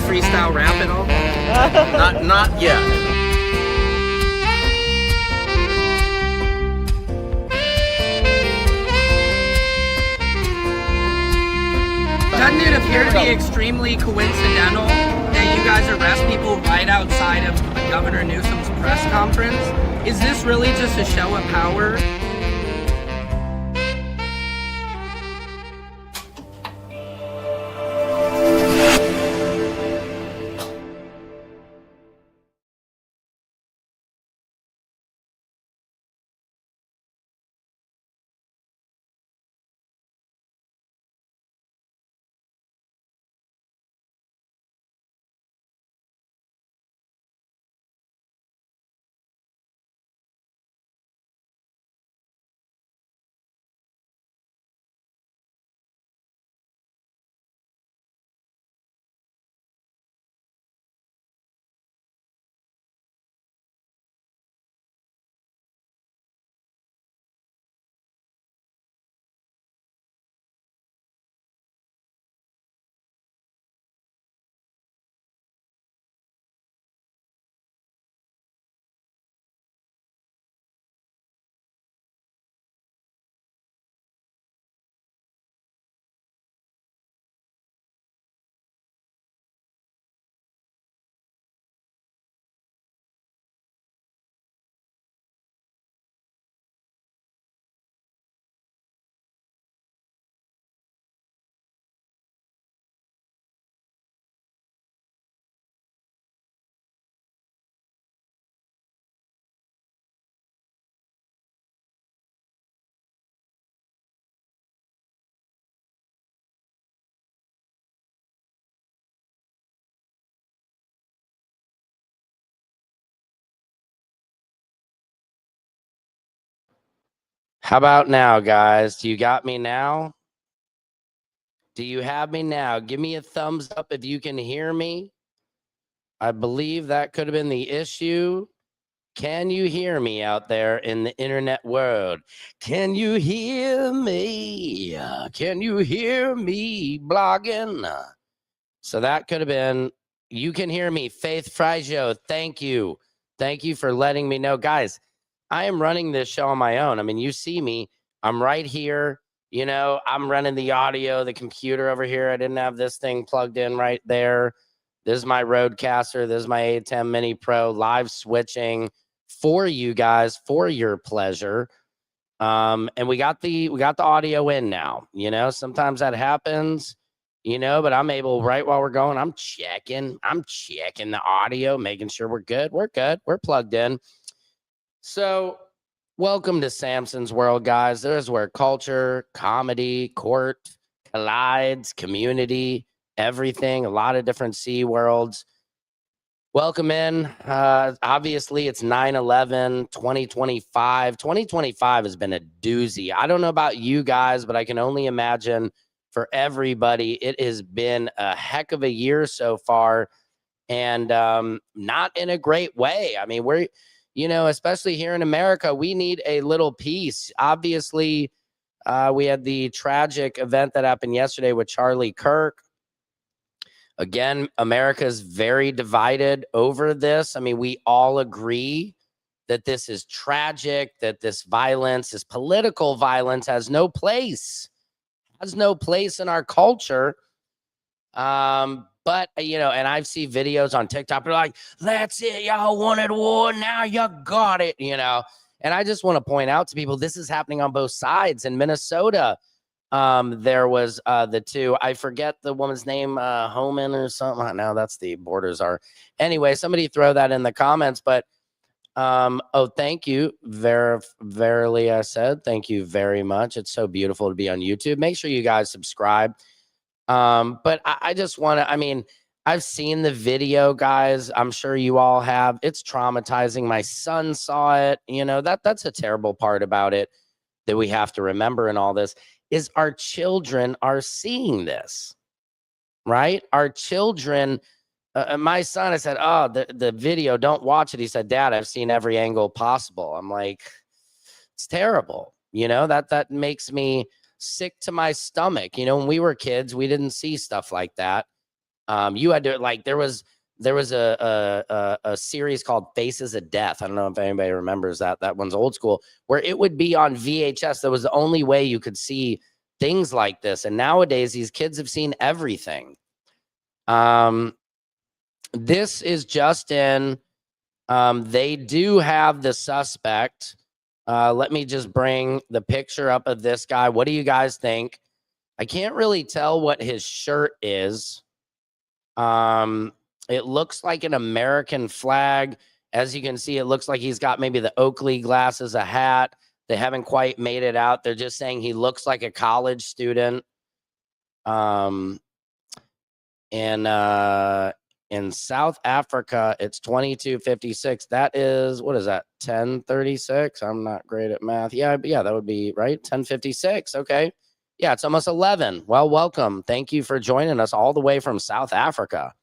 freestyle rap at all? Not yet. Doesn't it appear to be extremely coincidental that you guys arrest people right outside of Governor Newsom's press conference? Is this really just a show of power? How about now, guys? Do you got me now? Do you have me now? Give me a thumbs up if you can hear me. I believe that could have been the issue. Can you hear me out there in the internet world? Can you hear me? Can you hear me blogging? So that could have been, you can hear me. Faith Frigio, thank you. Thank you for letting me know. Guys, I am running this show on my own. I mean, you see me. I'm right here. You know, I'm running the audio, the computer over here. I didn't have this thing plugged in right there. This is my Rodecaster. This is my A10 Mini Pro live switching for you guys, for your pleasure. And we got the audio in now. You know, sometimes that happens, you know, but I'm able right while we're going. I'm checking the audio, making sure we're good. We're good. We're plugged in. So welcome to Samson's World, guys. There's where culture, comedy, court collides, community, everything, a lot of different sea worlds. Welcome in. Obviously, it's 9/11, 2025. 2025 has been a doozy. I don't know about you guys, but I can only imagine for everybody, it has been a heck of a year so far, and not in a great way. I mean, we're, you know, especially here in America, we need a little peace. Obviously, we had the tragic event that happened yesterday with Charlie Kirk. Again, America is very divided over this. I mean, we all agree that this is tragic, that this violence, this political violence has no place in our culture. But, you know, and I've seen videos on TikTok, they're like, that's it, y'all wanted war, now you got it, you know. And I just want to point out to people, this is happening on both sides. In Minnesota, there was the two, I forget the woman's name, Homan or something. No, that's the borders are. Anyway, somebody throw that in the comments. But oh, thank you. Verily, I said, thank you very much. It's so beautiful to be on YouTube. Make sure you guys subscribe. But I just want to, I mean, I've seen the video, guys. I'm sure you all have. It's traumatizing. My son saw it. You know, that's a terrible part about it that we have to remember in all this is our children are seeing this, right? Our children, my son, I said, oh, the video, don't watch it. He said, Dad, I've seen every angle possible. I'm like, it's terrible. You know, that makes me sick to my stomach. You know, when we were kids, we didn't see stuff like that. You had to like there was a series called Faces of Death. I don't know if anybody remembers that. That one's old school, where it would be on VHS. That was the only way you could see things like this. And nowadays, these kids have seen everything. This is just in. They do have the suspect. Let me just bring the picture up of this guy. What do you guys think? I can't really tell what his shirt is. It looks like an American flag. As you can see, it looks like he's got maybe the Oakley glasses, a hat. They haven't quite made it out. They're just saying he looks like a college student. In South Africa, it's 22:56. That is, what is that? 10:36. I'm not great at math. Yeah, that would be right. 10:56. Okay. Yeah, it's almost 11. Well, welcome. Thank you for joining us all the way from South Africa.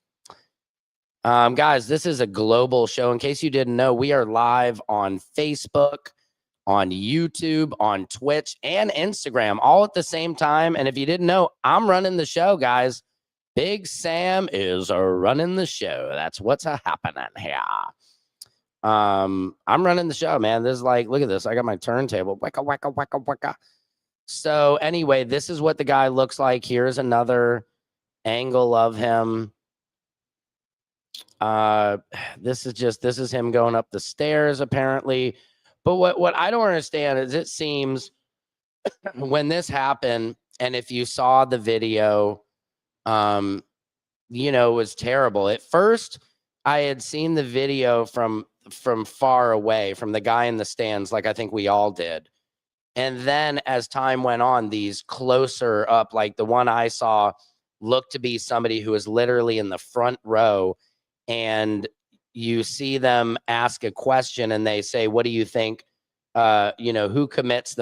Guys, this is a global show. In case you didn't know, we are live on Facebook, on YouTube, on Twitch, and Instagram, all at the same time. And if you didn't know, I'm running the show, guys. Big Sam is running the show. That's what's happening here. I'm running the show, man. This is like, look at this. I got my turntable. Wicka, wicka, wicka, wicka. So anyway, this is what the guy looks like. Here's another angle of him. This is him going up the stairs, apparently. But what I don't understand is it seems when this happened, and if you saw the video, you know, it was terrible. At first, I had seen the video from far away, from the guy in the stands, like I think we all did. And then as time went on, these closer up, like the one I saw looked to be somebody who was literally in the front row, and you see them ask a question and they say, what do you think, you know, who commits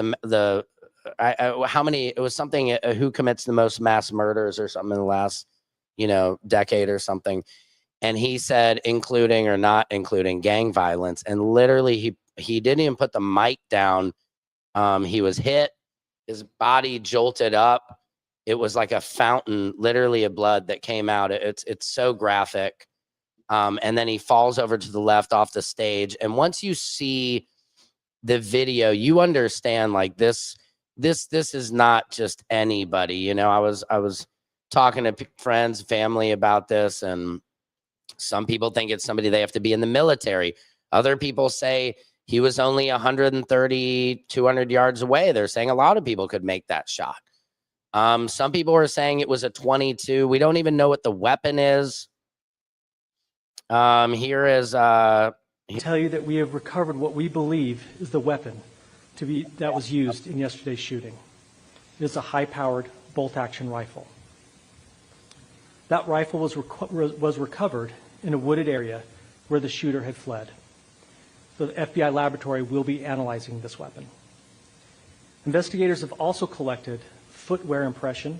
how many, it was something, who commits the most mass murders or something in the last, you know, decade or something. And he said, including or not including gang violence. And literally he didn't even put the mic down. He was hit, his body jolted up. It was like a fountain, literally, of blood that came out. It's so graphic. And then he falls over to the left off the stage. And once you see the video, you understand like this is not just anybody. You know, I was talking to friends, family about this, and some people think it's somebody they have to be in the military. Other people say he was only 130, 200 yards away. They're saying a lot of people could make that shot. Some people are saying it was a 22. We don't even know what the weapon is. Here is tell you that we have recovered what we believe is the weapon that was used in yesterday's shooting. It is a high-powered bolt-action rifle. That rifle was recovered in a wooded area where the shooter had fled. So the FBI laboratory will be analyzing this weapon. Investigators have also collected footwear impression,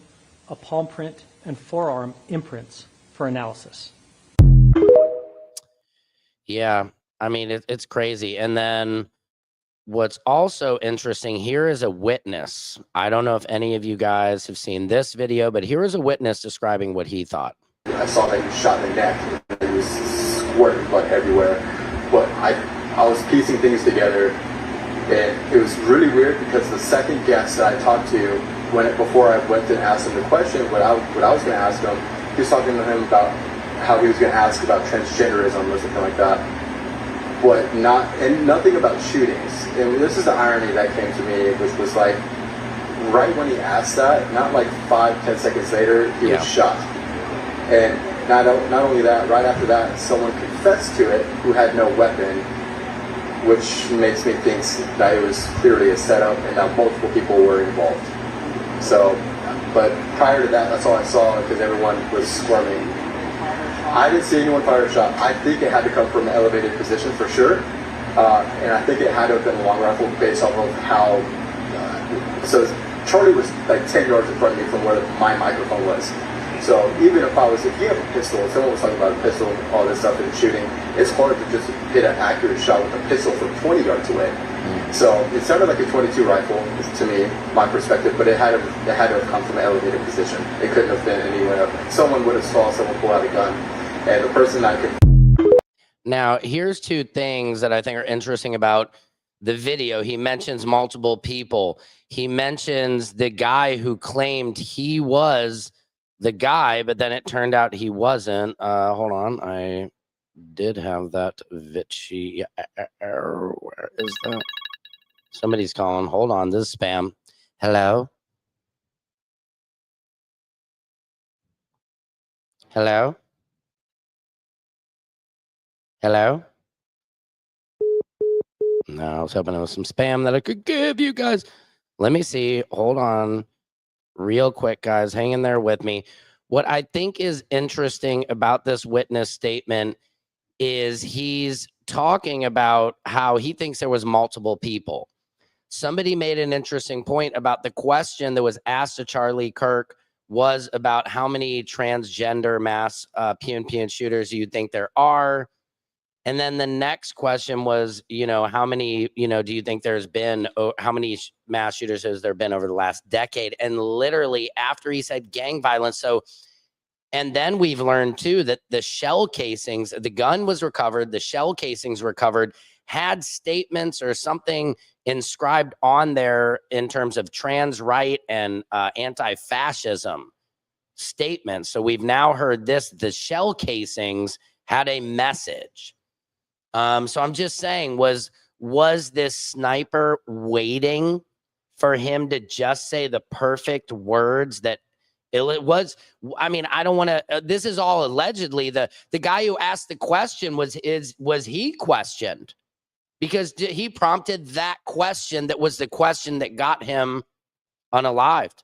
a palm print, and forearm imprints for analysis. Yeah, I mean, it's crazy. And then what's also interesting, here is a witness. I don't know if any of you guys have seen this video, but here is a witness describing what he thought. I saw that he was shot in the neck. It was squirting blood everywhere. But I was piecing things together, and it was really weird because the second guest that I talked to, before I went and asked him the question, what I was going to ask him, he was talking to him about how he was going to ask about transgenderism or something like that, but nothing about shootings. And this is the irony that came to me, which was like, right when he asked that, not like 5-10 seconds later, he was shot. And not only that, right after that, someone confessed to it who had no weapon, which makes me think that it was clearly a setup and that multiple people were involved. So, but prior to that, that's all I saw because everyone was squirming. I didn't see anyone fire a shot. I think it had to come from an elevated position for sure. And I think it had to have been a long rifle based off of how, so Charlie was like 10 yards in front of me from where my microphone was. So even if you have a pistol, someone was talking about a pistol, all this stuff and shooting, it's hard to just hit an accurate shot with a pistol from 20 yards away. So it sounded like a 22 rifle to me, my perspective, but it had to have come from an elevated position. It couldn't have been anywhere. Someone would have saw someone pull out a gun, and the person I could. Now, here's two things that I think are interesting about the video. He mentions multiple people. He mentions the guy who claimed he was the guy, but then it turned out he wasn't. Hold on, I did have that Vitchy. Where is that? Somebody's calling. Hold on, this is spam. Hello? Hello? Hello? No, I was hoping it was some spam that I could give you guys. Let me see. Hold on real quick, guys. Hang in there with me. What I think is interesting about this witness statement is he's talking about how he thinks there was multiple people. Somebody made an interesting point about the question that was asked to Charlie Kirk was about how many transgender mass PNP shooters do you think there are? And then the next question was, how many, do you think there's been, how many mass shooters has there been over the last decade? And literally after he said gang violence. So, and then we've learned too, that the shell casings, the gun was recovered, the shell casings recovered, had statements or something inscribed on there in terms of trans right and anti-fascism statements. So we've now heard this, the shell casings had a message. So I'm just saying, was this sniper waiting for him to just say the perfect words that it was? I mean, I don't want to, this is all allegedly. The guy who asked the question was he questioned? Because he prompted that question that was the question that got him unalived.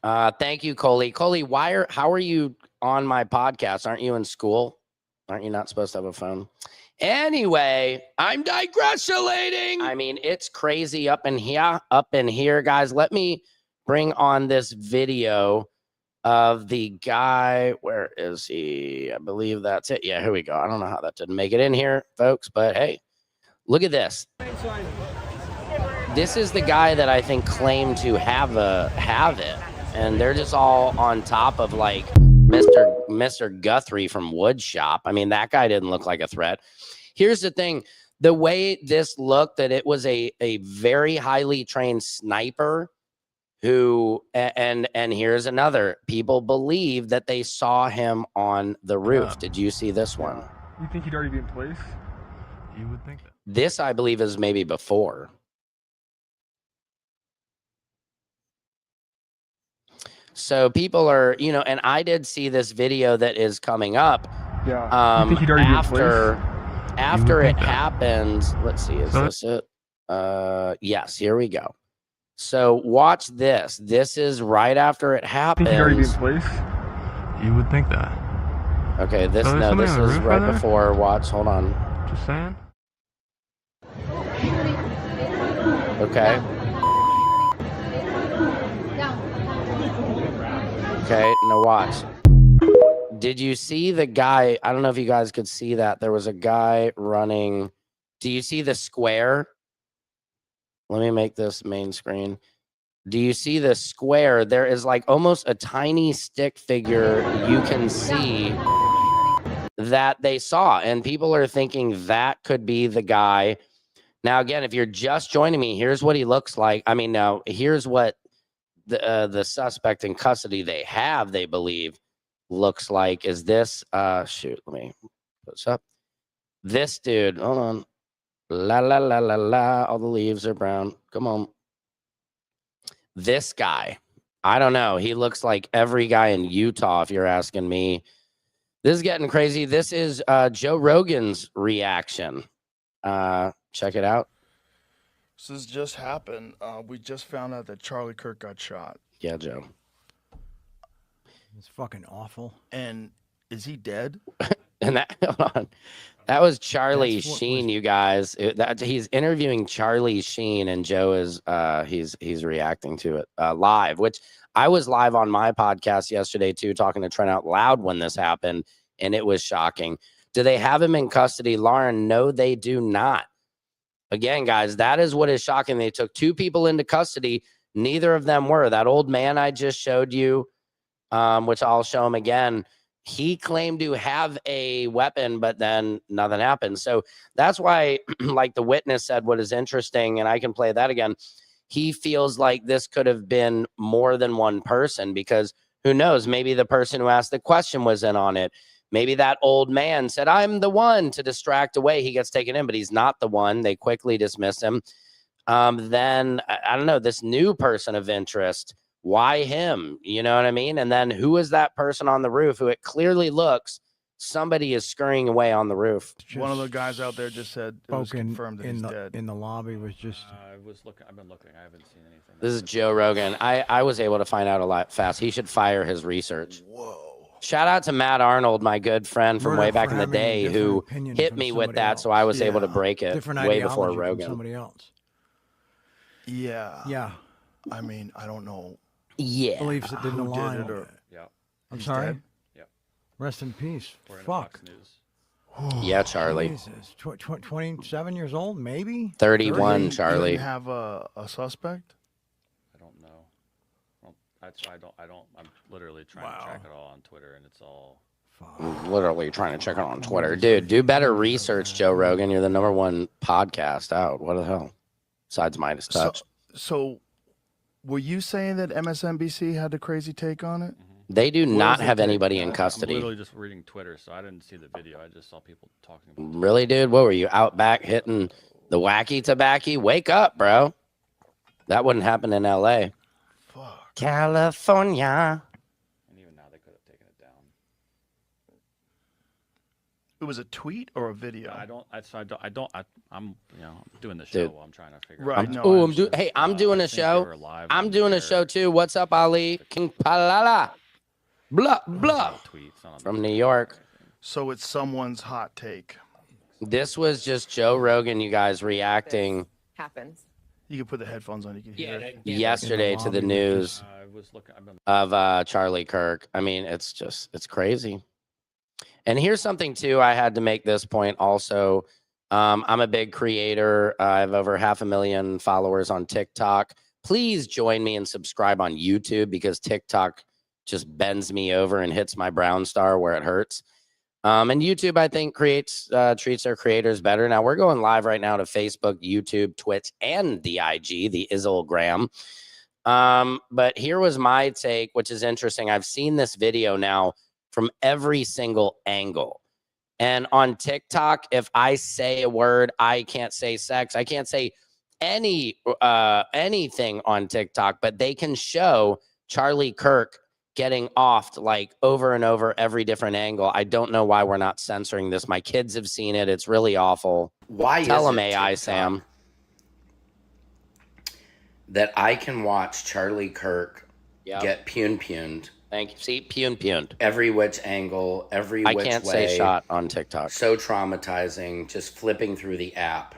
Thank you, Coley. Coley, how are you on my podcast? Aren't you in school? Aren't you not supposed to have a phone? Anyway, I'm digressulating. I mean, it's crazy up in here, guys. Let me bring on this video of the guy. Where is he? I believe that's it. Yeah, here we go. I don't know how that didn't make it in here, folks, but hey, look at this. This is the guy that I think claimed to have it, and they're just all on top of like Mr. Guthrie from Woodshop. I mean, that guy didn't look like a threat. Here's the thing. The way this looked, that it was a very highly trained sniper who, and here's another, people believe that they saw him on the roof. Did you see this one? You think he'd already be in place? You would think that. This, I believe, is maybe before. So people are, and I did see this video that is coming up. Yeah. You think he'd already be in place? After it happened, let's see, is this it? Yes, here we go. So watch this. This is right after it happened. Think he'd already be in place? You would think that. Okay, this is right before. Watch, hold on. Just saying. Okay. Okay, now watch. Did you see the guy? I don't know if you guys could see that. There was a guy running. Do you see the square? Let me make this main screen. Do you see the square? There is like almost a tiny stick figure you can see that they saw. And people are thinking that could be the guy. Now, again, if you're just joining me, here's what he looks like. I mean, now here's what the suspect in custody they believe looks like. Is this shoot, let me put this up. This dude, hold on. La la la la la, all the leaves are brown. Come on. This guy, I don't know, he looks like every guy in Utah, if you're asking me. This is getting crazy. This is Joe Rogan's reaction. Check it out. So this just happened. We just found out that Charlie Kirk got shot. Yeah, Joe. It's fucking awful. And is he dead? And that, hold on. That was Charlie Sheen, you guys. He's interviewing Charlie Sheen, and Joe is he's reacting to it live, which I was live on my podcast yesterday too, talking to Trent Out Loud when this happened, and it was shocking. Do they have him in custody, Lauren? No, they do not. Again, guys, that is what is shocking. They took 2 people into custody. Neither of them were. That old man I just showed you, which I'll show him again, he claimed to have a weapon, but then nothing happened. So that's why, like the witness said, what is interesting, and I can play that again, he feels like this could have been more than one person, because who knows, maybe the person who asked the question was in on it. Maybe that old man said, I'm the one, to distract away. He gets taken in, but he's not the one. They quickly dismiss him. Then, I don't know, this new person of interest, why him? You know what I mean? And then who is that person on the roof who it clearly looks somebody is scurrying away on the roof? One of the guys out there just said it was confirmed that he's dead. In the lobby was just... I've been looking. I haven't seen anything. This is Joe Rogan. I was able to find out a lot fast. He should fire his research. Whoa. Shout out to Matt Arnold, my good friend from way back in the day, who hit me with that, so I was able to break it way before Rogan. Somebody else. Yeah. Yeah. I mean, I don't know. Yeah. Believes it didn't Who align. did it or Yeah. I'm he's sorry? dead? Yep. Rest in peace. We're in Fuck. Fox News. Yeah, Charlie. Jesus. 27 years old, maybe? 31, You Charlie. didn't have a suspect? I don't know. Well, I'm literally trying to track it all on Twitter, and it's all. I'm literally trying to check it on Twitter. Dude, do better research, Joe Rogan. You're the #1 podcast out. What the hell? Besides Midas Touch. So, were you saying that MSNBC had a crazy take on it? They do not is the have take? anybody in I'm custody. literally just reading Twitter, so I didn't see the video. I just saw people talking about it. Really, dude? What were you, out back hitting the wacky tobacco? Wake up, bro. That wouldn't happen in L.A. Fuck. California. And even now, they could have taken it down. It was a tweet or a video? I'm doing the show Dude. while I'm trying to figure Right. out. No, Oh, I understand. I'm doing I a think they show. were live I'm on doing a there. show too. What's up, Ali? King Palala. Blah, blah. Tweets on From New York. So it's someone's hot take. This was just Joe Rogan, you guys, reacting Happens. You can put the headphones on. You can hear it. yesterday to the news I was looking. I've been. of Charlie Kirk. I mean, it's crazy. And here's something too. I had to make this point also. I'm a big creator. I have over 500,000 followers on TikTok. Please join me and subscribe on YouTube, because TikTok just bends me over and hits my brown star where it hurts. And YouTube, I think, treats their creators better. Now, we're going live right now to Facebook, YouTube, Twitch, and the IG, the Izzlegram. But here was my take, which is interesting. I've seen this video now from every single angle. And on TikTok, if I say a word, I can't say sex. I can't say anything on TikTok, but they can show Charlie Kirk getting offed like over and over every different angle. I don't know why we're not censoring this. My kids have seen it. It's really awful. Why Tell is them, it, AI TikTok, Sam, that I can watch Charlie Kirk Yep. get puned Thank you. See, puned. every which angle, every I which can't way. say shot on TikTok. So traumatizing, just flipping through the app.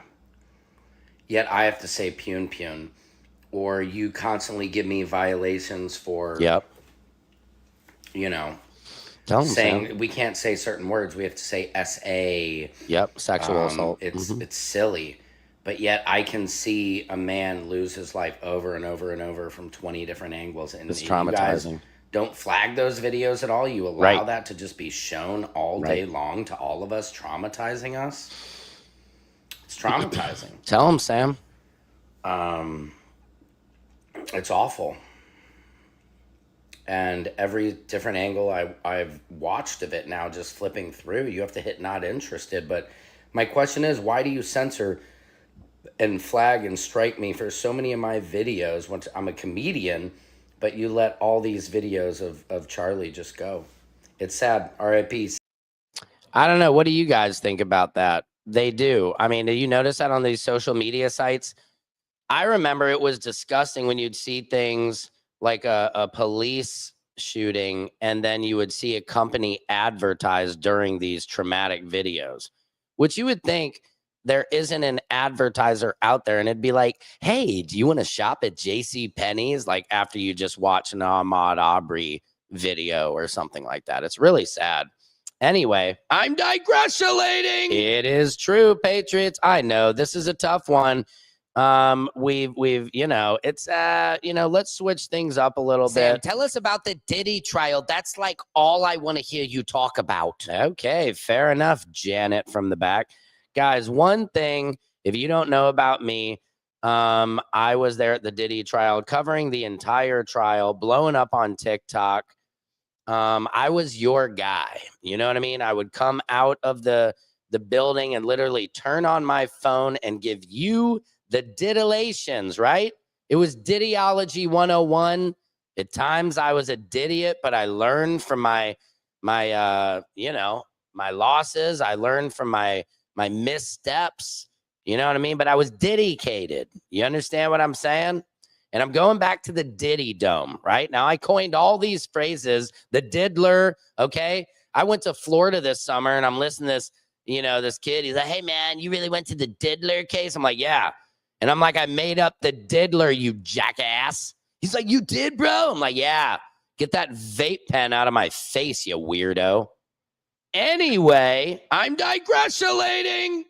Yet I have to say pune, or you constantly give me violations for, Yep. you know, Tell them, saying Sam. we can't say certain words. We have to say SA. Yep. Sexual assault. It's Mhm. it's silly, but yet I can see a man lose his life over and over and over from 20 different angles. And It's you guys traumatizing. don't flag those videos at all. You allow Right. that to just be shown all day long to all of us, traumatizing us. It's traumatizing. Tell them, Sam. It's awful. And every different angle I've watched of it now, just flipping through, you have to hit not interested. But my question is, why do you censor and flag and strike me for so many of my videos? Once I'm a comedian, but you let all these videos of Charlie just go. It's sad. R.I.P. I don't know. What do you guys think about that? They do. I mean, do you notice that on these social media sites? I remember it was disgusting when you'd see things like a police shooting, and then you would see a company advertise during these traumatic videos, which you would think there isn't an advertiser out there, and it'd be like, hey, do you want to shop at JCPenney's? Like after you just watch an Ahmaud Arbery video or something like that. It's really sad. Anyway, I'm digressulating. It is true, Patriots. I know this is a tough one. We've it's let's switch things up a little Sam, bit. tell us about the Diddy trial. That's like all I want to hear you talk about. Okay, fair enough, Janet from the back. Guys, one thing, if you don't know about me, I was there at the Diddy trial, covering the entire trial, blowing up on TikTok. I was your guy. You know what I mean? I would come out of the building and literally turn on my phone and give you the diddlations, right? It was Diddyology 101. At times I was a didiot, but I learned from my losses. I learned from my missteps. You know what I mean? But I was dedicated. You understand what I'm saying? And I'm going back to the Diddy Dome, right? Now, I coined all these phrases, the diddler, okay? I went to Florida this summer, and I'm listening to this, this kid. He's like, hey, man, you really went to the diddler case? I'm like, yeah. And I'm like, I made up the diddler, you jackass. He's like, you did, bro? I'm like, yeah. Get that vape pen out of my face, you weirdo. Anyway, I'm digressulating.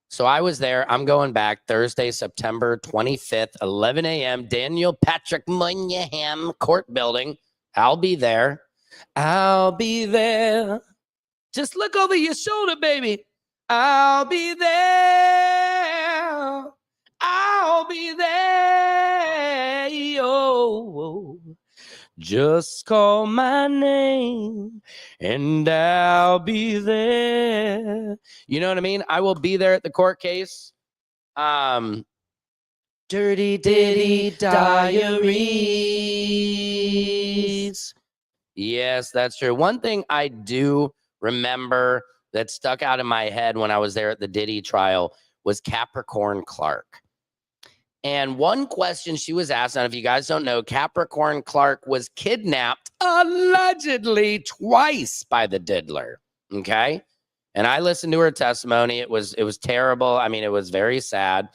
So I was there. I'm going back Thursday, September 25th, 11 a.m., Daniel Patrick Moynihan Court Building. I'll be there. I'll be there. Just look over your shoulder, baby. I'll be there. I'll be there. Oh. Just call my name and I'll be there. You know what I mean? I will be there at the court case. Dirty Diddy Diaries. Yes, that's true. One thing I do remember that stuck out in my head when I was there at the Diddy trial was Capricorn Clark. And one question she was asked, and if you guys don't know, Capricorn Clark was kidnapped allegedly twice by the diddler. Okay. And I listened to her testimony. It was terrible. I mean, it was very sad.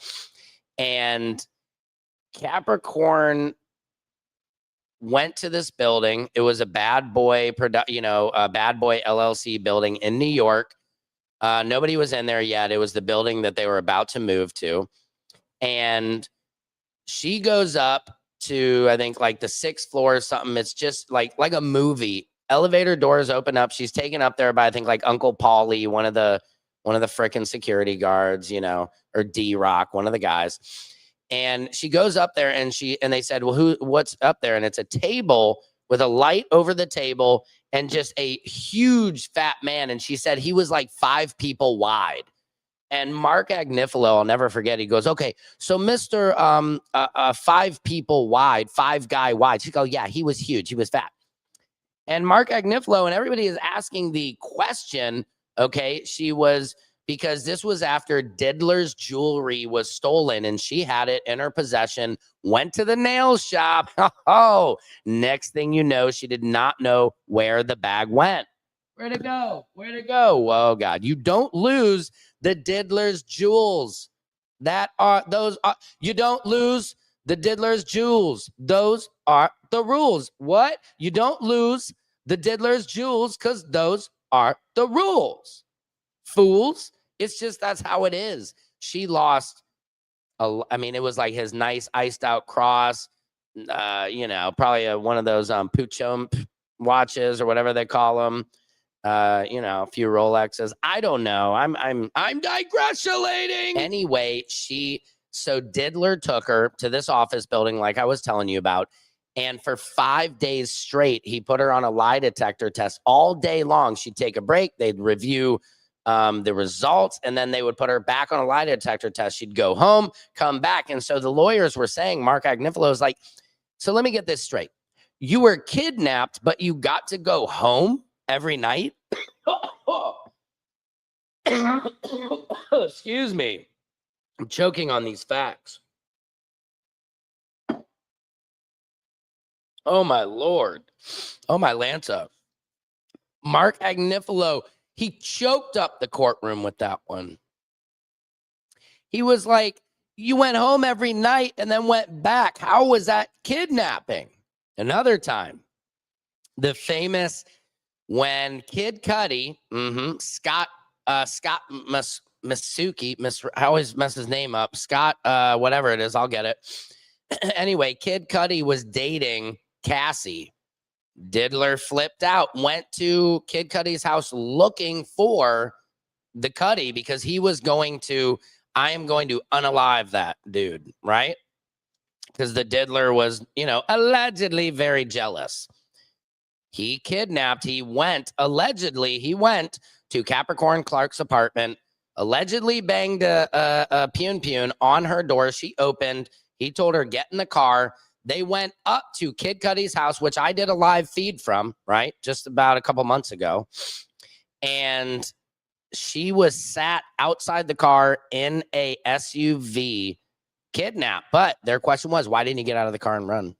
And Capricorn went to this building. It was a Bad Boy, a Bad Boy LLC building in New York. Nobody was in there yet. It was the building that they were about to move to. And she goes up to, I think, like the 6th floor or something. It's just like a movie. Elevator doors open up. She's taken up there by, I think, like Uncle Paulie, one of the frickin' security guards, or D-Rock, one of the guys. And she goes up there and they said, well, what's up there? And it's a table with a light over the table and just a huge fat man. And she said he was like 5 people wide. And Mark Agnifilo, I'll never forget, he goes, okay, so Mr. 5 people wide, 5 guy wide. She goes, yeah, he was huge. He was fat. And Mark Agnifilo, and everybody is asking the question, okay, because this was after Diddler's jewelry was stolen and she had it in her possession, went to the nail shop. Oh, next thing you know, she did not know where the bag went. Where'd it go? Where'd it go? Oh, God, you don't lose the diddler's jewels. You don't lose the diddler's jewels. Those are the rules. What? You don't lose the diddler's jewels because those are the rules. Fools. It's just, that's how it is. She lost, it was like his nice iced out cross, probably one of those Puchon watches or whatever they call them. A few Rolexes. I don't know. I'm digressulating. Anyway, so Diddler took her to this office building, like I was telling you about. And for 5 days straight, he put her on a lie detector test all day long. She'd take a break. They'd review the results, and then they would put her back on a lie detector test. She'd go home, come back. And so the lawyers were saying, Mark Agnifilo is like, so let me get this straight. You were kidnapped, but you got to go home every night? Excuse me. I'm choking on these facts. Oh, my Lord. Oh, my Lanta. Mark Agnifilo, he choked up the courtroom with that one. He was like, you went home every night and then went back. How was that kidnapping? Another time, the famous when Kid Cudi, Scott Masuki, I always mess his name up. Scott, whatever it is, I'll get it. Anyway, Kid Cudi was dating Cassie. Diddler flipped out, went to Kid Cudi's house looking for the Cudi because he was going to, I am going to unalive that dude, right? Because the Diddler was, allegedly very jealous. He allegedly went to Capricorn Clark's apartment, allegedly banged a Pune on her door. She opened. He told her, get in the car. They went up to Kid Cudi's house, which I did a live feed from, right? Just about a couple months ago. And she was sat outside the car in a SUV, kidnapped. But their question was, why didn't he get out of the car and run?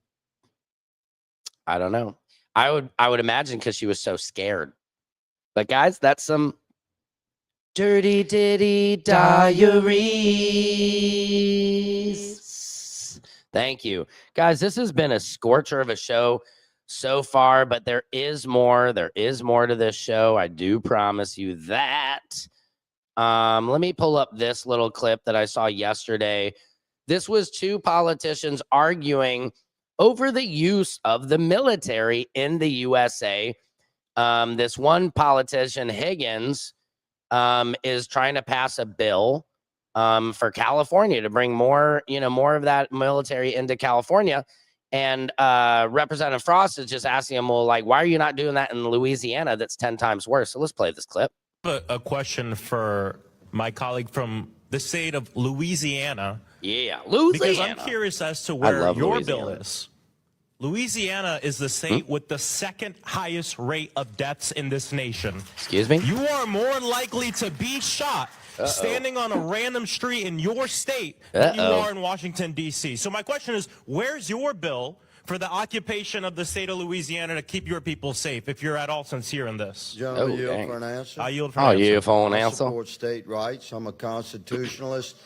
I don't know. I would imagine because she was so scared. But guys, that's some dirty ditty diaries. Thank you. Guys, this has been a scorcher of a show so far, but there is more. There is more to this show. I do promise you that. Let me pull up this little clip that I saw yesterday. This was two politicians arguing over the use of the military in the USA. This one politician, Higgins, is trying to pass a bill for California to bring more of that military into California. And Representative Frost is just asking him, well, like, why are you not doing that in Louisiana? That's 10 times worse. So let's play this clip. A question for my colleague from the state of Louisiana. Yeah, Louisiana. Because I'm curious as to where your bill is. Louisiana is the state with the second highest rate of deaths in this nation. Excuse me? You are more likely to be shot standing on a random street in your state than you are in Washington, D.C. So my question is, where's your bill for the occupation of the state of Louisiana to keep your people safe, if you're at all sincere in this? Gentlemen, yield for an answer. I yield for an answer. You for an I answer? support state rights. I'm a constitutionalist.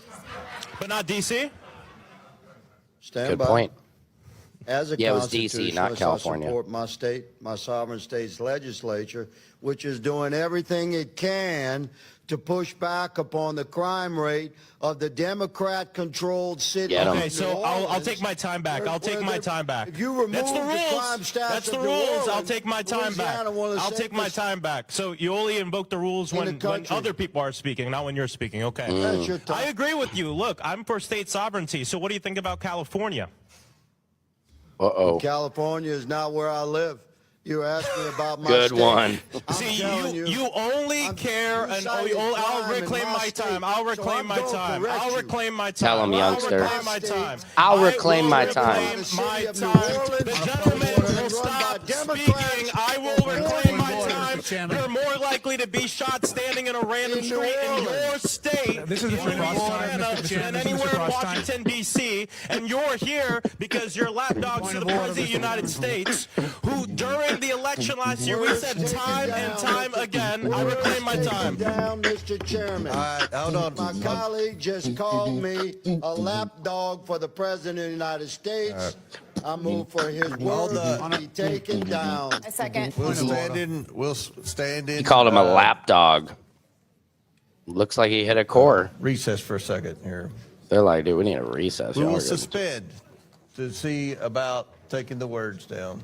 But not D.C.? Stand Good by. point. As a Yeah, it was DC, not constitutionalist, California. I support my state, my sovereign state's legislature, which is doing everything it can to push back upon the crime rate of the Democrat-controlled city. Okay, so I'll take my time back. I'll take my time back. If you remove That's the rules. crime stats That's the of New rules. I'll Orleans, take my time back. Louisiana, one of the I'll take my safest time back. So you only invoke the rules in the when country. other people are speaking, not when you're speaking. Okay. That's your time. I agree with you. Look, I'm for state sovereignty. So what do you think about California? California is not where I live. You asked me about my Good state. one. I'm See, telling you only care, and I'll reclaim my time. I'll reclaim my time. I'll reclaim my time. Tell him, youngster. I'll reclaim my time. I'll reclaim my time. My time. The gentleman will stop speaking. I will reclaim my time. You're more likely to be shot standing in a random street in your state, This is Louisiana, than anywhere in Washington, D.C., and you're here because you're lapdogs to the President of the United States, who during the election last year, we said time and time again, I reclaim my time. Down, Mr. Chairman. All right, hold on. My colleague just called me a lapdog for the President of the United States. I move for his word to be taken down. A second. We'll stand in. We'll stand in. He called him a lapdog. Looks like he hit a core. Recess for a second here. They're like, dude, we need a recess. We Y'all will are good. suspend to see about taking the words down.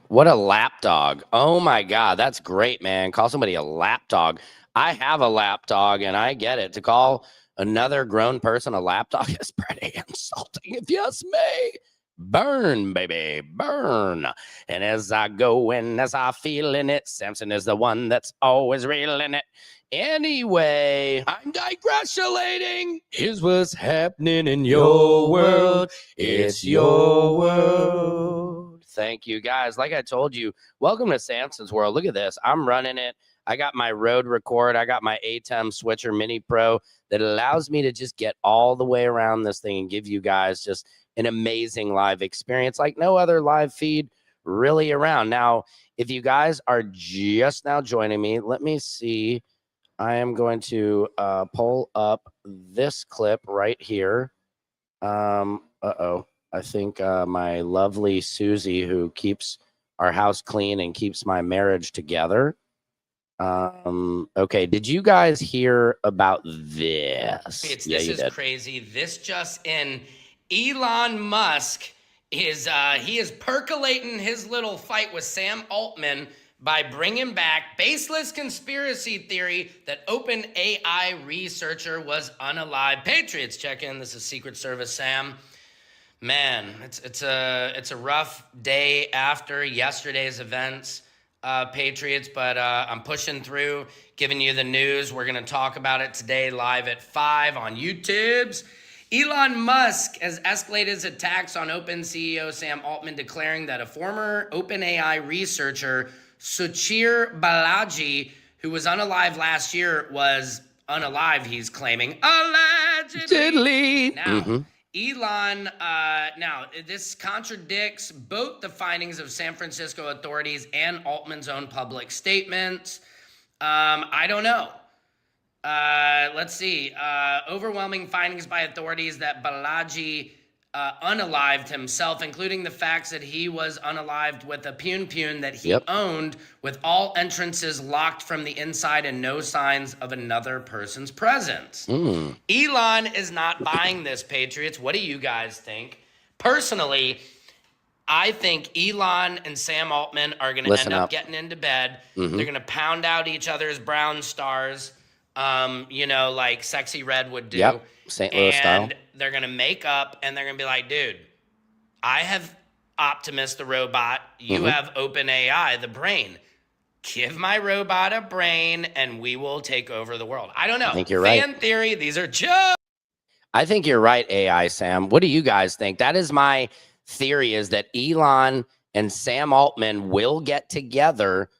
What a lapdog. Oh my God. That's great, man. Call somebody a lapdog. I have a lapdog and I get it. To call another grown person a lapdog is pretty insulting, if you ask me. Burn, baby, burn. And as I go and as I feel in it, Samson is the one that's always reeling it. Anyway, I'm digressulating. Here's what's happening in your world. It's your world. Thank you, guys. Like I told you, welcome to Samson's world. Look at this. I'm running it. I got my Rode Record. I got my ATEM Switcher Mini Pro that allows me to just get all the way around this thing and give you guys just an amazing live experience like no other live feed really around. Now, if you guys are just now joining me, let me see. I am going to pull up this clip right here. I think my lovely Susie, who keeps our house clean and keeps my marriage together. Okay, did you guys hear about this? This you is did. crazy. This just in. Elon Musk is he is percolating his little fight with Sam Altman by bringing back baseless conspiracy theory that OpenAI researcher was unalive. Patriots, check in. This is Secret Service Sam. Man, it's a rough day after yesterday's events, Patriots, but I'm pushing through, giving you the news. We're going to talk about it today live at 5 on YouTube's. Elon Musk has escalated his attacks on Open CEO Sam Altman, declaring that a former OpenAI researcher, Suchir Balaji, who was unalive last year, was unalive, he's claiming. Allegedly. Now, Elon, now, this contradicts both the findings of San Francisco authorities and Altman's own public statements. I don't know. Let's see. Overwhelming findings by authorities that Balaji unalived himself, including the facts that he was unalived with a pun that he owned, with all entrances locked from the inside and no signs of another person's presence. Elon is not buying this, Patriots. What do you guys think? Personally, I think Elon and Sam Altman are going to end up getting into bed. They're going to pound out each other's brown stars, like Sexy Red would do. Yep, St. Louis style. And they're going to make up, and they're going to be like, dude, I have Optimus the robot. You have OpenAI, the brain. Give my robot a brain, and we will take over the world. I don't know. I think you're Fan right. theory, these are jokes. I think you're right, AI Sam. What do you guys think? That is my theory, is that Elon and Sam Altman will get together.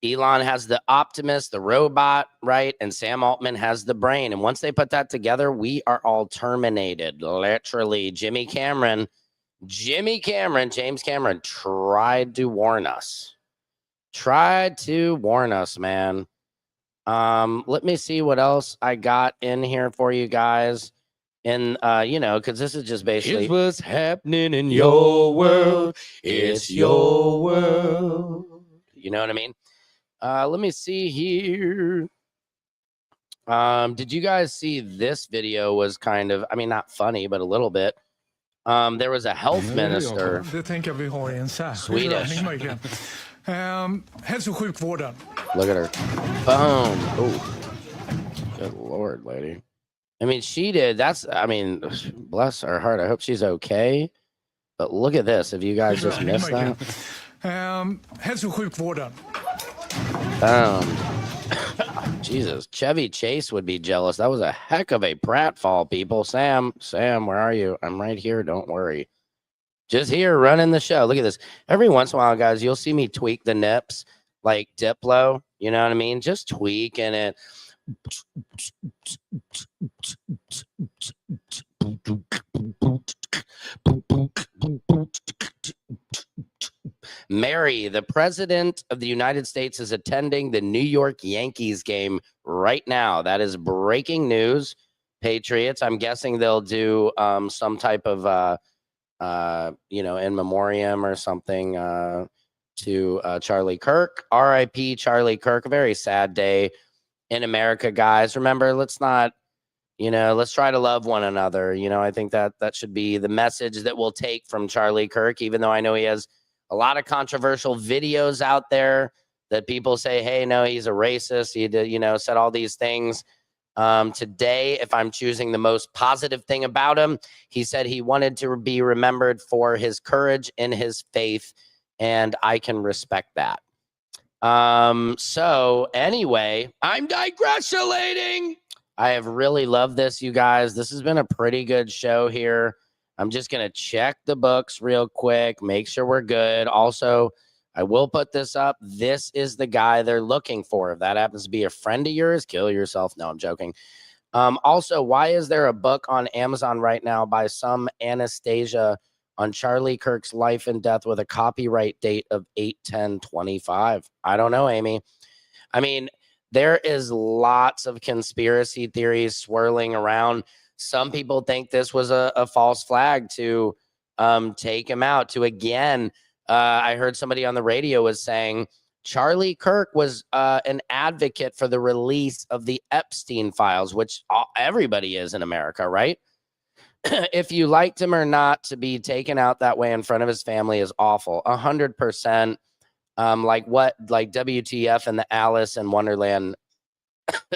Elon has the Optimus, the robot, right? And Sam Altman has the brain. And once they put that together, we are all terminated. Literally, James Cameron tried to warn us. Man. Let me see what else I got in here for you guys. And, because this is just basically Here's what's happening in your world. It's your world. You know what I mean? Let me see here. Did you guys see this video? Was kind of, not funny, but a little bit. There was a health minister. Det tänker vi har i en Swedish. möjligen. Hälso- och sjukvården. Look at her. Boom. Oh, good Lord, lady. She did. Bless her heart. I hope she's okay. But look at this. If you guys just missed that. Hälso- och sjukvården. Jesus, Chevy Chase would be jealous. That was a heck of a pratfall, people. Sam, where are you? I'm right here. Don't worry. Just here running the show. Look at this. Every once in a while, guys, you'll see me tweak the nips like Diplo. You know what I mean? Just tweaking it. Mary, the president of the United States, is attending the New York Yankees game right now. That is breaking news. Patriots, I'm guessing they'll do some type of, in memoriam or something to Charlie Kirk. R.I.P. Charlie Kirk. A very sad day in America, guys. Remember, let's try to love one another. I think that should be the message that we'll take from Charlie Kirk, even though I know he has a lot of controversial videos out there that people say, hey, no, he's a racist. He did, said all these things. Today, if I'm choosing the most positive thing about him, he said he wanted to be remembered for his courage in his faith, and I can respect that. So anyway, I'm digressulating. I have really loved this, you guys. This has been a pretty good show here. I'm just going to check the books real quick, make sure we're good. Also, I will put this up. This is the guy they're looking for. If that happens to be a friend of yours, kill yourself. No, I'm joking. Also, why is there a book on Amazon right now by some Anastasia on Charlie Kirk's life and death with a copyright date of 8/10/25? I don't know, Amy. There is lots of conspiracy theories swirling around. Some people think this was a false flag to take him out, to again I heard somebody on the radio was saying Charlie Kirk was an advocate for the release of the Epstein files, which everybody is in America, right? If you liked him or not, to be taken out that way in front of his family is awful. 100%. Like WTF and the Alice in Wonderland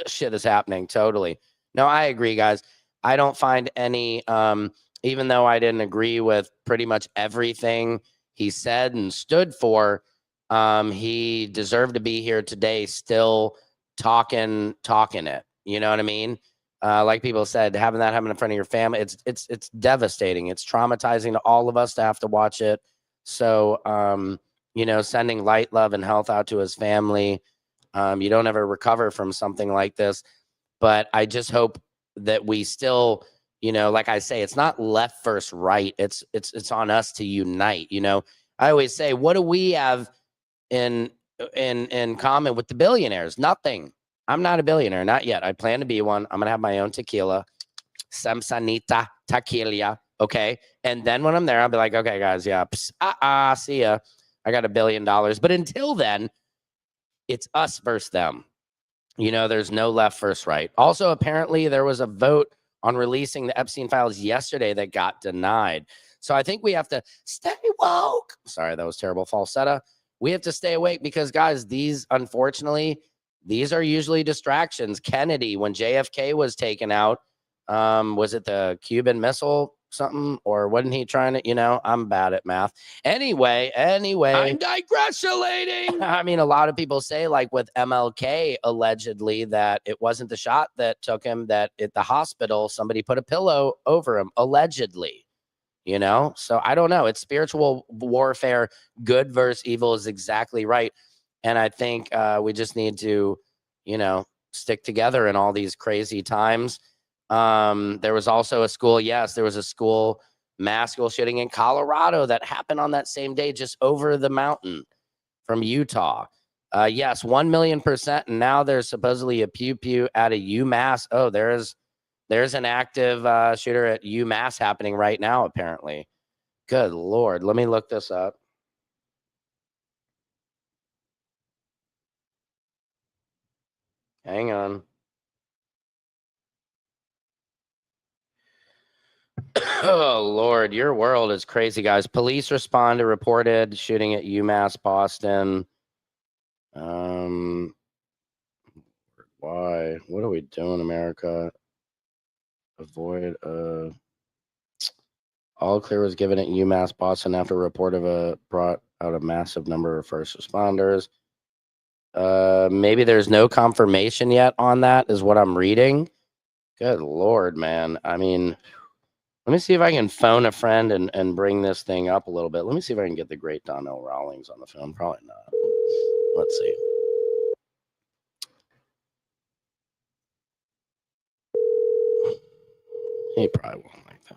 shit is happening. Totally. No, I agree, guys. I don't find any, even though I didn't agree with pretty much everything he said and stood for, he deserved to be here today, still talking it. You know what I mean? Like people said, having that happen in front of your family, it's devastating. It's traumatizing to all of us to have to watch it. So, you know, sending light, love, and health out to his family. You don't ever recover from something like this, but I just hope that we still, you know, like I say, it's not left versus right. It's on us to unite. You know, I always say, what do we have in common with the billionaires? Nothing. I'm not a billionaire, not yet. I plan to be one. I'm gonna have my own tequila, Samsonita tequila. Okay, and then when I'm there, I'll be like, okay, guys, yeah, see ya. I got $1 billion. But until then, it's us versus them. You know, there's no left versus right. Also, apparently, there was a vote on releasing the Epstein files yesterday that got denied. So I think we have to stay woke. Sorry, that was terrible falsetto. We have to stay awake because, guys, these, unfortunately, these are usually distractions. Kennedy, when JFK was taken out, was it the Cuban Missile something, or wasn't he trying to, you know, I'm bad at math. Anyway. I'm digressulating. I mean, a lot of people say, like with MLK, allegedly, that it wasn't the shot that took him, that at the hospital, somebody put a pillow over him, allegedly, you know? So I don't know. It's spiritual warfare. Good versus evil is exactly right. And I think we just need to, you know, stick together in all these crazy times. There was also a school. Yes, there was a school, mass school shooting in Colorado that happened on that same day, just over the mountain from Utah. Yes, 1,000,000%. And now there's supposedly a pew at a UMass. Oh, there's an active shooter at UMass happening right now, apparently. Good Lord. Let me look this up. Hang on. Oh, Lord, your world is crazy, guys. Police respond to reported shooting at UMass Boston. Why? What are we doing, America? Avoid. All clear was given at UMass Boston after a report of brought out a massive number of first responders. Maybe there's no confirmation yet on that, is what I'm reading. Good Lord, man. I mean, let me see if I can phone a friend and bring this thing up a little bit. Let me see if I can get the great Donnell Rawlings on the phone. Probably not. Let's see. He probably won't like that.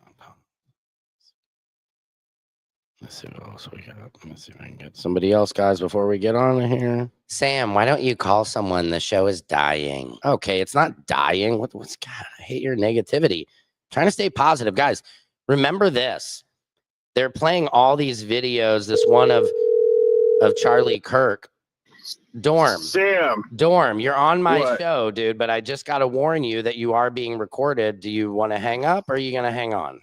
Let's see what else we got. Let me see if I can get somebody else, guys, before we get on here. Sam, why don't you call someone? The show is dying. Okay, it's not dying. What's God? I hate your negativity. Trying to stay positive, guys. Remember this. They're playing all these videos. This one of Charlie Kirk. Sam. Dorm, you're on my show, dude, but I just got to warn you that you are being recorded. Do you want to hang up or are you going to hang on?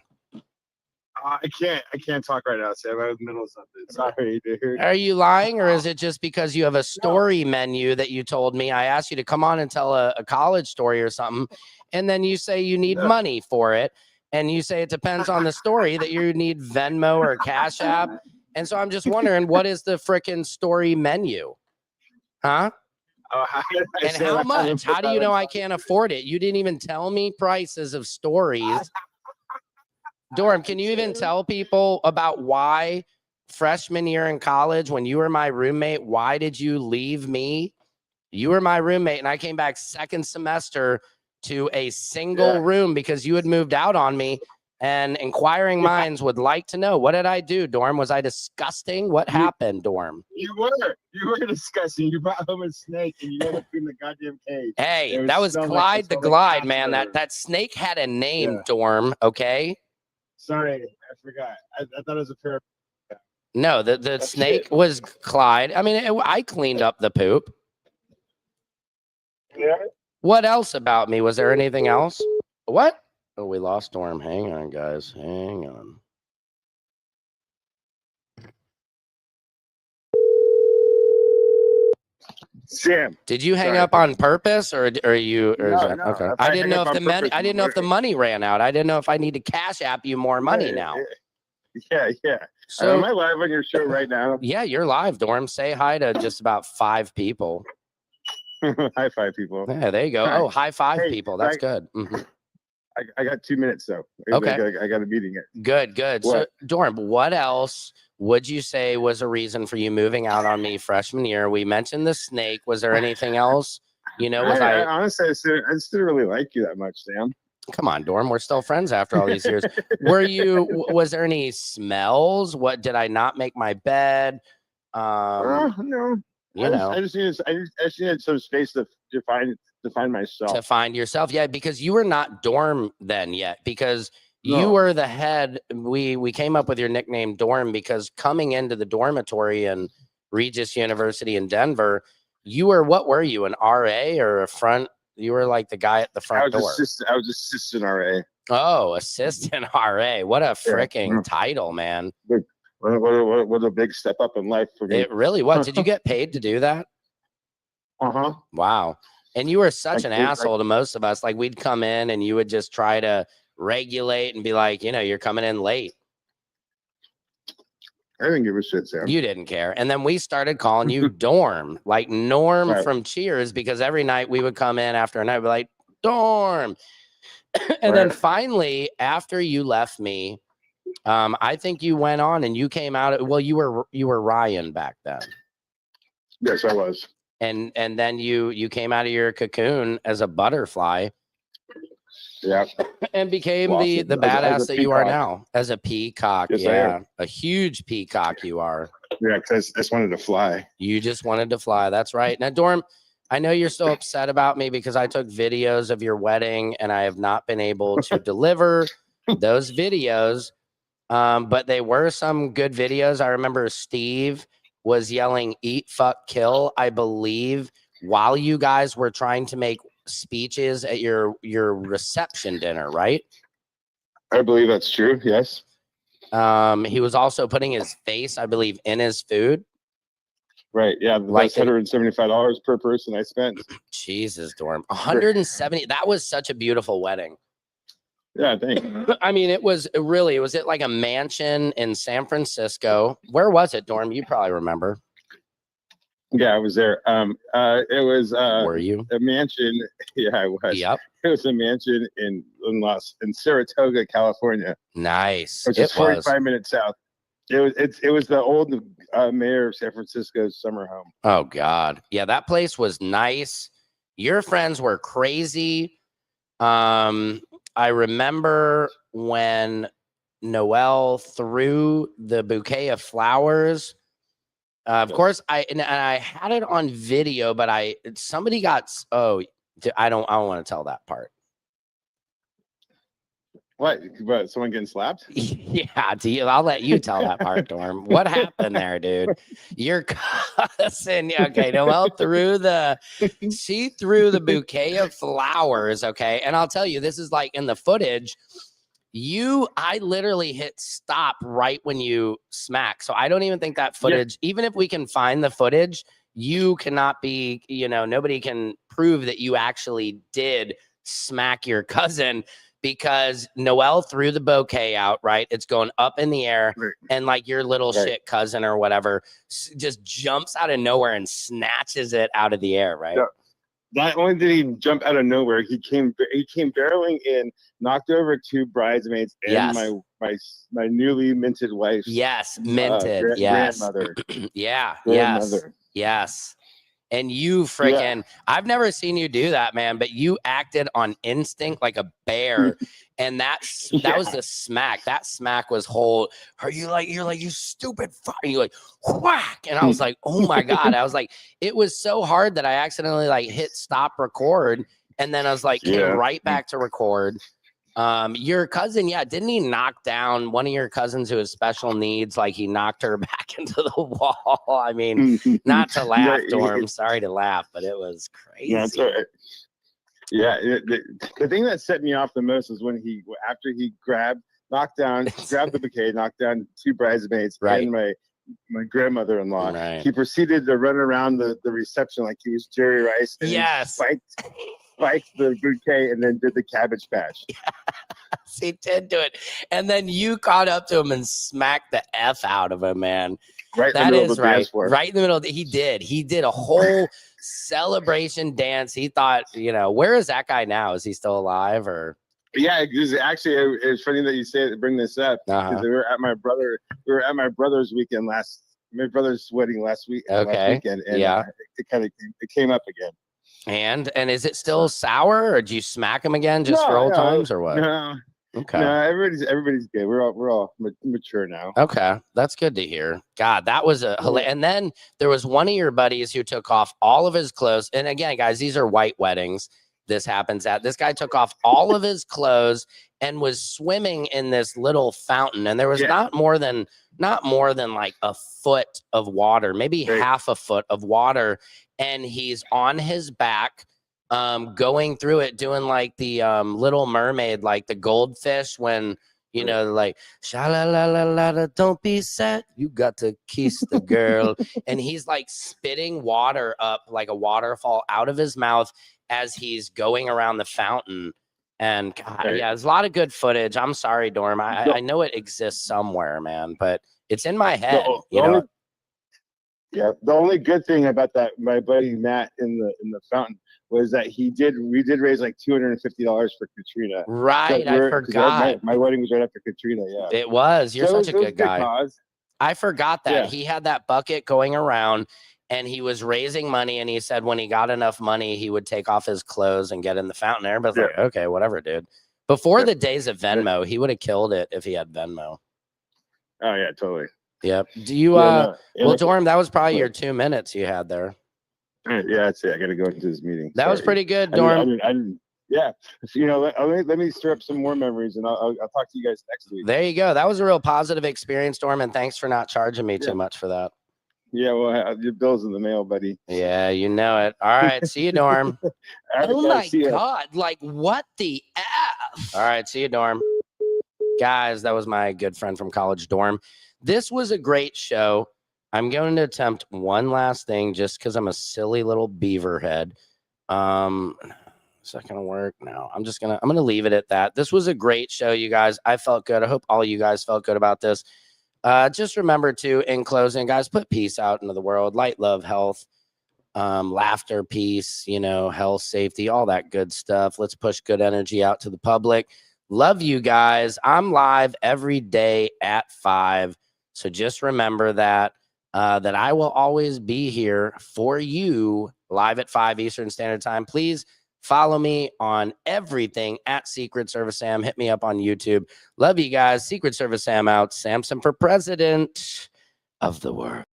I can't talk right now, Sam. I'm in the middle of something. Sorry, dude. Are you lying, or is it just because you have a story menu that you told me? I asked you to come on and tell a college story or something, and then you say you need money for it, and you say it depends on the story, that you need Venmo or Cash App. And so I'm just wondering, what is the frickin' story menu? Huh? And how much? How do you know I can't afford it? You didn't even tell me prices of stories. Dorm, can you even tell people about why freshman year in college, when you were my roommate, why did you leave me? You were my roommate, and I came back second semester to a single room because you had moved out on me, and inquiring minds would like to know, what did I do, Dorm? Was I disgusting? What happened, Dorm? You were disgusting. You brought home a snake, and you ended up in the goddamn cage. Hey, that was Clyde the Glide, man. That snake had a name, Dorm, okay? Sorry, I forgot. I thought it was a pair. No, the snake was Clyde. I mean, I cleaned up the poop. Yeah. What else about me? Was there anything else? What? Oh, we lost Storm. Hang on, guys. Hang on. Sam. Did you hang Sorry. up on purpose, or are you? Or is No, that, no, okay. if I I didn't hang know up if the on money. purpose, I didn't know if the money ran out. I didn't know if I need to cash app you more money now. Yeah. So am I live on your show right now? yeah, you're live, Dorm. Say hi to just about 5 people. High five, people. Yeah, there you go. Hi. Oh, high 5 Hey, people. That's good. Mhm. I got 2 minutes though. Okay. I got a meeting it. Good. So, What? Dorm, what else would you say was a reason for you moving out on me freshman year? We mentioned the snake. Was there anything else? You know, was I honestly, I just didn't really like you that much, Sam. Come on, Dorm. We're still friends after all these years. Was there any smells? What, did I not make my bed? No. I just needed some space to find myself. To find yourself. Yeah, because you were not Dorm then yet, because you No. were the head. We came up with your nickname Dorm because coming into the dormitory in Regis University in Denver, what were you, an RA or a front? You were like the guy at the front door. I was assistant RA. Oh, assistant RA. What a freaking title, man. What a big step up in life for me. It really was. Did you get paid to do that? Uh-huh. Wow. And you were such an asshole to most of us. Like, we'd come in and you would just try to regulate and be like, you're coming in late. I didn't give a shit, Sam. You didn't care. And then we started calling you Dorm, like Norm from Cheers, because every night we would come in after a night, be like, Dorm. And then finally, after you left me, I think you went on and you came out. Well, you were Ryan back then. Yes, I was. And then you came out of your cocoon as a butterfly. Yeah. And became the badass that you are now, as a peacock. Yes, yeah. A huge peacock you are. Yeah, because I just wanted to fly. You just wanted to fly. That's right. Now, Dorm, I know you're still upset about me because I took videos of your wedding and I have not been able to deliver those videos. But they were some good videos. I remember Steve was yelling, "Eat, fuck, kill," I believe, while you guys were trying to make speeches at your reception dinner, right? I believe that's true. Yes. He was also putting his face, I believe, in his food. Right. Yeah. Like $175 per person I spent. Jesus, Dorm. 170. That was such a beautiful wedding. Yeah, thanks. I mean, was it like a mansion in San Francisco? Where was it, Dorm? You probably remember. Yeah, I was there. It was were you a mansion? Yeah, I was. Yep. It was a mansion in Saratoga, California. Nice. Which is 45 minutes south. It was the old mayor of San Francisco's summer home. Oh God. Yeah, that place was nice. Your friends were crazy. I remember when Noelle threw the bouquet of flowers. Of course, I had it on video, but somebody got. Oh, I don't want to tell that part. What? Someone getting slapped? Yeah, I'll let you tell that part, Dorm. What happened there, dude? Your cousin, okay, Noelle threw the bouquet of flowers, okay? And I'll tell you, this is like in the footage, I literally hit stop right when you smack. So I don't even think that footage, even if we can find the footage, you cannot be, nobody can prove that you actually did smack your cousin. Because Noelle threw the bouquet out, right? It's going up in the air, and like your little shit cousin or whatever just jumps out of nowhere and snatches it out of the air, right? Yeah. Not only did he jump out of nowhere, he came barreling in, knocked over 2 bridesmaids and my newly minted wife. Yes, minted. Yes, grandmother. Yes. And you freaking, I've never seen you do that, man, but you acted on instinct like a bear. And that was the smack. That smack was you're like, you stupid fuck. And you're like, whack. And I was like, oh my God. I was like, it was so hard that I accidentally like hit stop record. And then I was like, came right back to record. Your cousin, yeah, didn't he knock down one of your cousins who has special needs? Like he knocked her back into the wall. I mean, not to laugh, Dorm. Sorry to laugh, but it was crazy. Yeah, the thing that set me off the most was when after he grabbed the bouquet, knocked down 2 bridesmaids and my grandmother-in-law. Right. He proceeded to run around the reception like he was Jerry Rice. And spiked the bouquet and then did the cabbage patch. Yes, he did do it. And then you caught up to him and smacked the F out of him, man. Right that in the middle is of the right. dance floor. Right in the middle. He did a whole celebration dance. He thought, where is that guy now? Is he still alive or? Yeah, actually, it's funny that you bring this up because we were at my brother's weekend my brother's wedding last weekend, and it came up again. And is it still sour, or do you smack him again just for old times, or what? No. Okay. No, everybody's good. We're all mature now. Okay, that's good to hear. God, that was and then there was one of your buddies who took off all of his clothes. And again, guys, these are white weddings. This happens at this guy took off all of his clothes and was swimming in this little fountain. And there was not more than like a foot of water, maybe half a foot of water. And he's on his back, going through it, doing like the Little Mermaid, like the goldfish when, like, sha-la-la-la-la, don't be sad, you got to kiss the girl. And he's like spitting water up like a waterfall out of his mouth as he's going around the fountain. And God, there's a lot of good footage. I'm sorry, Dorm. I know it exists somewhere, man, but it's in my head. The only good thing about that, my buddy Matt in the fountain, was that we did raise like $250 for Katrina. Right, I forgot. My wedding was right after Katrina. Yeah, it was. You're such a good guy. Cause. I forgot that he had that bucket going around, and he was raising money. And he said when he got enough money, he would take off his clothes and get in the fountain. Everybody's like, okay, whatever, dude. Before the days of Venmo, he would have killed it if he had Venmo. Oh yeah, totally. Yep. Do you well, Dorm, that was probably your 2 minutes you had there. Yeah, that's it. I got to go into this meeting. That was pretty good, Dorm. Yeah. Let me stir up some more memories, and I'll talk to you guys next week. There you go. That was a real positive experience, Dorm, and thanks for not charging me too much for that. Yeah, well, your bill's in the mail, buddy. Yeah, you know it. All right, see you, Dorm. Oh my God, like what the F? All right, see you, Dorm. Guys, that was my good friend from college, Dorm. This was a great show. I'm going to attempt one last thing just because I'm a silly little beaver head. Is that gonna work? No, I'm gonna leave it at that. This was a great show, you guys. I felt good. I hope all you guys felt good about this. Just remember to, in closing, guys, put peace out into the world. Light, love, health, laughter, peace, health, safety, all that good stuff. Let's push good energy out to the public. Love you guys. I'm live every day at 5. So just remember that I will always be here for you live at 5 Eastern Standard Time. Please follow me on everything at Secret Service Sam. Hit me up on YouTube. Love you guys. Secret Service Sam out. Samson for president of the world.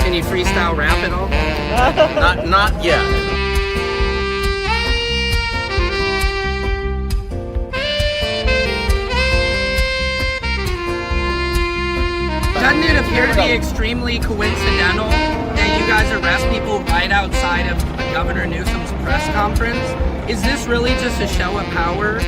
Can you freestyle rap at all? Not yet. Doesn't it appear to be extremely coincidental that you guys arrest people right outside of Governor Newsom's press conference? Is this really just a show of power?